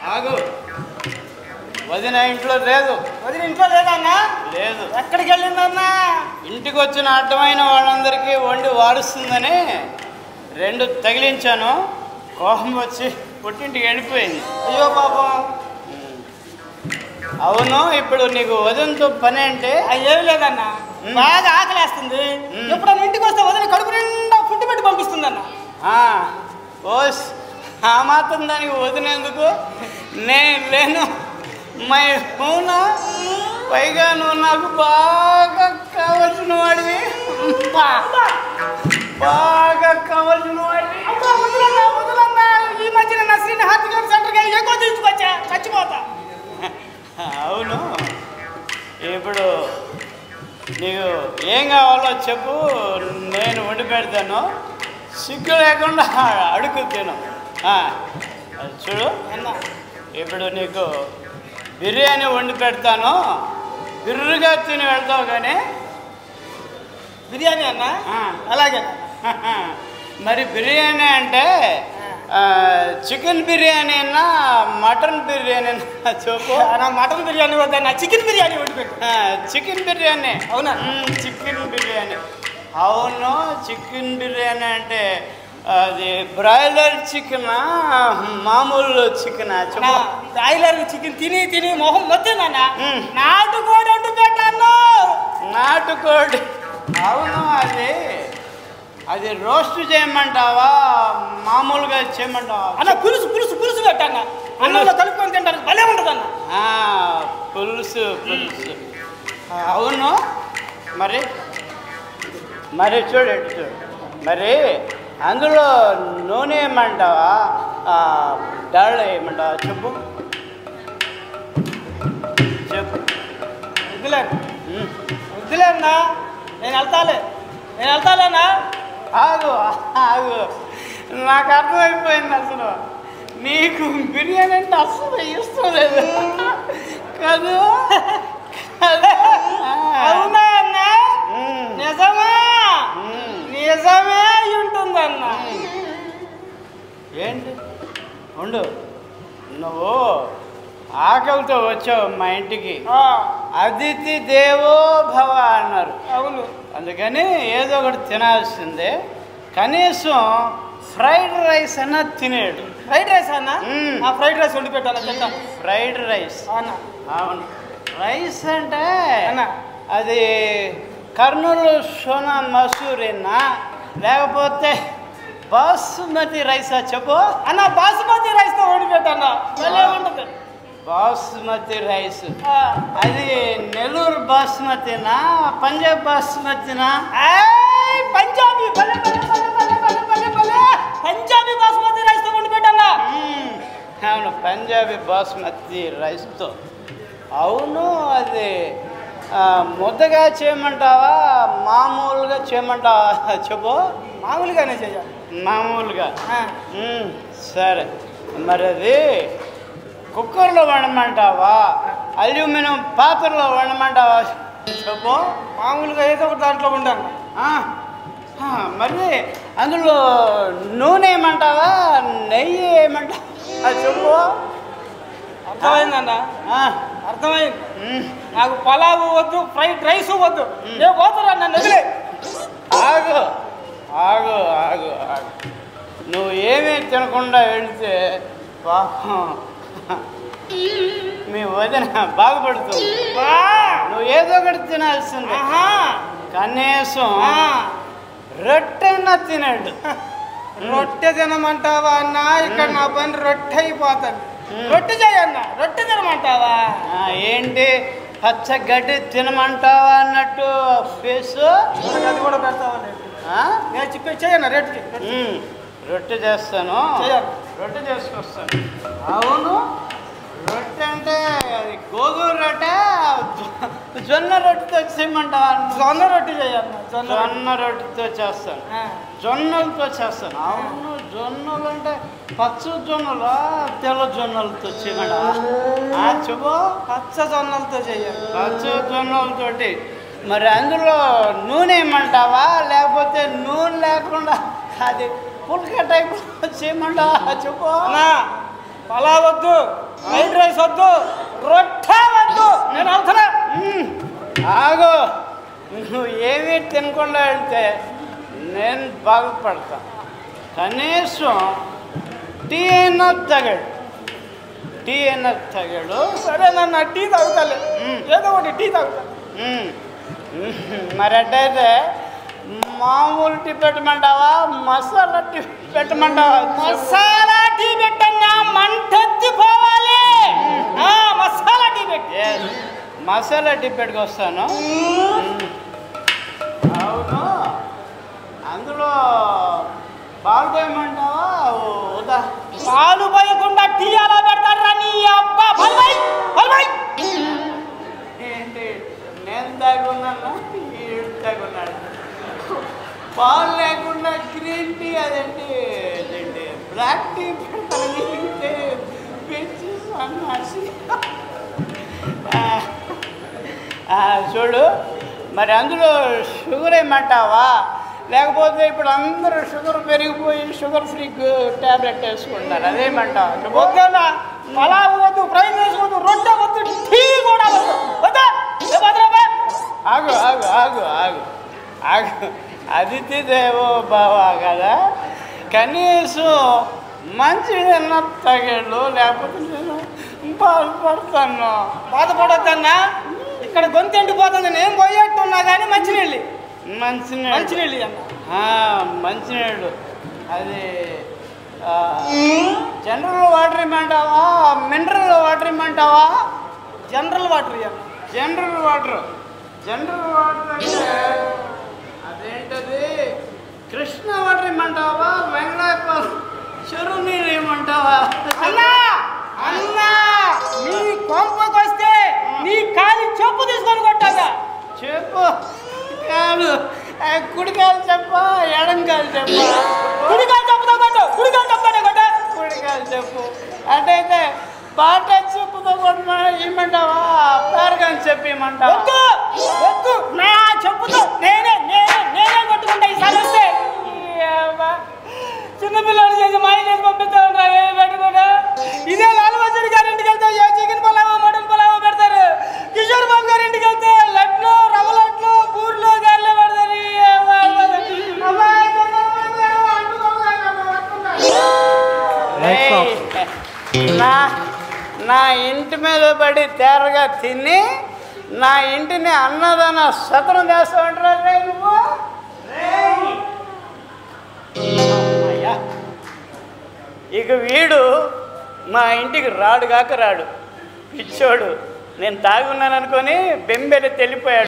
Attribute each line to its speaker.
Speaker 1: ఆగు. వదిన ఇంట్లో లేదు.
Speaker 2: వదిన ఇంట్లో లేదన్నా?
Speaker 1: లేదు.
Speaker 2: ఎక్కడికి వెళ్ళిందన్నా?
Speaker 1: ఇంటికి వచ్చిన అడ్డమైన వాళ్ళందరికీ వండి వారుస్తుందని 2 తగిలించాను. కోపం వచ్చి పుట్టింటికి వెళ్ళిపోయింది.
Speaker 2: అయ్యో పాపం.
Speaker 1: అవును, ఇప్పుడు నీకు వదినతో పని అంటే?
Speaker 2: ఏమి లేదన్నా, బాగా ఆకలేస్తుంది. ఎప్పుడన్నా ఇంటికి వస్తే వదిన కడుపు నిండా ఫుడ్ పెట్టి పంపిస్తుందన్న.
Speaker 1: ఓస్, ఆ మాత్రం దానికి వదినేందుకు? నేను లేను, మై హూనా. పైగా నువ్వు నాకు బాగా కావలసిన వాడివి, బాగా కావలసిన వాడివి.
Speaker 2: వదలన్నా, ఈ మధ్యన నా శ్రీని హార్టికల్ సెంటర్కి ఎక్కువ తీసుకొచ్చా, చచ్చిపోతా.
Speaker 1: అవును, ఇప్పుడు నీకు ఏం కావాలో చెప్పు, నేను వండి పెడతాను. సిగ్గు లేకుండా అడుగు తిను. చూడు
Speaker 2: అన్న,
Speaker 1: ఇప్పుడు నీకు బిర్యానీ వండి పెడతాను, బిర్రుగా తిని వెళ్తావు. కానీ
Speaker 2: బిర్యానీ అన్న? అలాగే.
Speaker 1: మరి బిర్యానీ అంటే చికెన్ బిర్యానీ అన్నా మటన్ బిర్యానీ అన్నా చెప్పు.
Speaker 2: మటన్ బిర్యానీ వద్దన్న, చికెన్ బిర్యానీ వండి పెట్టు.
Speaker 1: చికెన్ బిర్యానీ?
Speaker 2: అవునా?
Speaker 1: చికెన్ బిర్యానీ. అవును, చికెన్ బిర్యానీ అంటే అది బ్రాయిలర్ చికెనా మామూలు చికెనా చెప్పు.
Speaker 2: బ్రాయిలర్ చికెన్ తిని తిని మొహం మొత్తం నాటుకోడి వండి పెట్టాను.
Speaker 1: నాటుకోడి? అవును, అది రోస్ట్ చేయమంటావా మామూలుగా చేయమంటావా?
Speaker 2: అన్న పులుసు పులుసు పులుసు పెట్టాను, అన్నంలో కలుపుకొని తింటారు, భలే ఉంటుంది అన్న.
Speaker 1: పులుసు పులుసు. అవును, మరి మరి చూడు మరి అందులో నూనె వేయమంటావా డాల్డా వేయమంటావా చెప్పు చెప్పు.
Speaker 2: వద్దులేన్నా, నేను వెళ్తాలేనా.
Speaker 1: ఆగు ఆగు, నాకు అర్థమైపోయింది. అసలు నీకు బిర్యానీ అంటే అసలు ఇష్టం లేదు కాదు.
Speaker 2: అవునా అన్న? నిజమే నిజమే ఉంటుందన్న.
Speaker 1: ఏంటి ఉండు, నువ్వు ఆకలితో వచ్చావు మా ఇంటికి, అతిథి దేవో భవ అన్నారు.
Speaker 2: అవును,
Speaker 1: అందుకని ఏదో ఒకటి తినాల్సిందే. కనీసం ఫ్రైడ్ రైస్ అన్నా తినేడు.
Speaker 2: ఫ్రైడ్ రైస్ అన్న? ఫ్రైడ్ రైస్ వండి పెట్టాను, తింటాను.
Speaker 1: Fried rice? అవును. రైస్ అంటే అది కర్నూలు సోనా మసూరినా లేకపోతే బాసుమతి రైసా చెప్పు.
Speaker 2: అన్న బాసుమతి రైస్తో వండి పెట్టాను, భలే ఉంటుంది.
Speaker 1: బాసుమతి రైస్ అది నెల్లూరు బాసుమతినా పంజాబ్ బాసుమతినా?
Speaker 2: పంజాబీ, పంజాబీ బాసుమతి రైస్తో వండి పెట్టాను.
Speaker 1: అవును, పంజాబీ బాసుమతి రైస్తో. అవును, అది ముద్దగా చేయమంటావా మామూలుగా చేయమంటావా చెప్పు.
Speaker 2: మామూలుగానే చేయాలి.
Speaker 1: మామూలుగా? సరే, మరి అది కుక్కర్లో వండమంటావా అల్యూమినియం పాత్రలో వండమంటావా చెప్పు.
Speaker 2: మామూలుగా ఏదో ఒకటి దాంట్లో ఉండాలి.
Speaker 1: మరి అందులో నూనె ఏమంటావా నెయ్యి ఏమంటావా చెప్పు.
Speaker 2: అర్థమైందన్న, అర్థమైంది. నాకు పలావు వద్దు, ఫ్రైడ్ రైస్ వద్దు, నేను పోతారా నన్ను వదిలే.
Speaker 1: ఆగు ఆగు ఆగు ఆగు, నువ్వు ఏమీ తినకుండా వెళితే పాపం మీ వదిన బాగుపడుతుంది. నువ్వు ఏదో ఒకటి తినాల్సిందే, కనీసం రొట్టెన్నా తినడు.
Speaker 2: రొట్టె తినమంటావా అన్న? ఇక్కడ నా పని రొట్టె అయిపోతాను. రొట్టె చేయన్న, రొట్టె తినమంటావా?
Speaker 1: ఏంటి పచ్చగడ్డి తినమంటావా అన్నట్టు ఫేసు.
Speaker 2: అది కూడా పెడతావా? నేను చెప్పి చేయన్న, రొట్టె చేస్తాను,
Speaker 1: రొట్టె చేసుకొస్తాను. అవును, రొట్టె అంటే అది గోధుమ రొట్టె జొన్న రొట్టెతో చేయమంటావా?
Speaker 2: జొన్న రొట్టె చేయన్న,
Speaker 1: జొన్న రొట్టెతో చేస్తాను, జొన్నలతో చేస్తాను. అవును, జొన్నలు అంటే పచ్చ జొన్నలు తెల్ల జొన్నలతో చేయమంటావా చెప్పు.
Speaker 2: పచ్చ జొన్నలతో చేయాలి.
Speaker 1: పచ్చ జొన్నలతోటి. మరి అందులో నూనె ఏమంటావా లేకపోతే నూనె లేకుండా అది పుల్క టైప్ చేయమంటావా చెప్పు.
Speaker 2: పలావ్ వద్దు, ఫ్రైడ్ రైస్ వద్దు, రొట్టె వద్దు, నేను అవుతున్నా.
Speaker 1: ఆగు, నువ్వు ఏమీ తినకుండా వెళ్తే నేను బాగుపడతా. కనీసం టీ అయినా తగాడు, టీ అయినా తగాడు.
Speaker 2: సరే నన్ను టీ తాగుతాలే, ఏదో ఒకటి టీ తాగుతా.
Speaker 1: మరి అట్టయితే మామూలు టీ పెట్టమంటావా, మసాలా టీ పెట్టమంటావా?
Speaker 2: మసాలా టీ పెట్టన్నా మంటెత్తిపోవాలి. మసాలా టీ పెట్టి
Speaker 1: మసాలా టీ పెట్టుకొస్తాను. అవును, అందులో పాలు పోయమంటావా? వద్దా?
Speaker 2: పాలు పోయకుండా టీ అలా పెడతారా నీ అబ్బా?
Speaker 1: ఏంటి, నేను తాగున్నాను, ఈడు తాగున్నాడు. పాలు లేకుండా గ్రీన్ టీ, అదేంటి బ్లాక్ టీ పెడతాను. సన్నాసి. చూడు, మరి అందులో షుగర్ ఏమంటావా? లేకపోతే ఇప్పుడు అందరూ షుగర్ పెరిగిపోయి షుగర్ ఫ్రీ ట్యాబ్లెట్ వేసుకుంటారు, అదేమంటావు?
Speaker 2: వద్దన్నా, పలావ్ వద్దు, ఫ్రైడ్ రైస్ వద్దు, రొట్టె వద్దు, టీ కూడా వద్దు. వద్దా?
Speaker 1: ఆగు ఆగు ఆగు ఆగు ఆగు, అతిథి దేవో భవ కదా, కనీసం మంచిగా తగేళ్ళు, లేకపోతే నేను బాధపడతాను.
Speaker 2: బాధపడొద్దన్నా, ఇక్కడ గొంతు ఎండిపోతుంది. నేను పోయేట్టున్నా కానీ మంచినీళ్ళు
Speaker 1: మంచినీళ్ళు
Speaker 2: అన్న,
Speaker 1: మంచినీళ్ళు అది జనరల్ వాటర్ ఇమ్మంటావా, మినరల్ వాటర్ ఇమ్మంటావా?
Speaker 2: జనరల్ వాటర్ ఇవ్వండి.
Speaker 1: జనరల్ వాటర్ అంటే అదేంటది, కృష్ణ వాటర్ ఇమ్మంటావా, వెంగళాయపల్లి చెరువు నీళ్ళు ఇమ్మంటావా?
Speaker 2: అన్నా అన్నా, నీ కొంపకు వస్తే నీ కాలి చెప్పు తీసుకొని కొట్టాగా.
Speaker 1: చెప్పు కాదు, కుడికాయలు చెప్ప, ఎడంకాయలు చెప్ప.
Speaker 2: కుడికాయలు చెప్పుతో కొట్టు, కుడికాయలు చెప్తానే కొట్ట.
Speaker 1: కుడికాయలు చెప్పు అంటే పాట చెప్పుతో కొట్టమా ఇమ్మంటావా, పేరగాని చెప్పి ఇమ్మంటావా?
Speaker 2: వద్దు, నా చెప్పుతో నేనే కొట్టుకుంటా. ఈసారి వస్తే చిన్నపిల్లలు చేసి మాయ చేసి పంపిస్తా ఉంటారు. పెట్టుకుంటా ఇదే లాల్బహదూర్ గారి ఇంటికి వెళ్తే చికెన్ పలావో మటన్ పలావో పెడతారు. కిషోర్ బాబు గారి ఇంటికి వెళ్తే లడ్లు, రవ్వ లడ్లు, బూర్లు, గారెలు పెడతారు.
Speaker 1: నా ఇంటి మీద పడి తేరగా తిని నా ఇంటిని అన్నదాన సతనం చేస్తా ఉంటారా నువ్వు? ఇక వీడు మా ఇంటికి రాడు కాక రాడు, పిచ్చోడు. నేను తాగున్నాను అనుకొని బెంబెలు తెలిపోయాడు.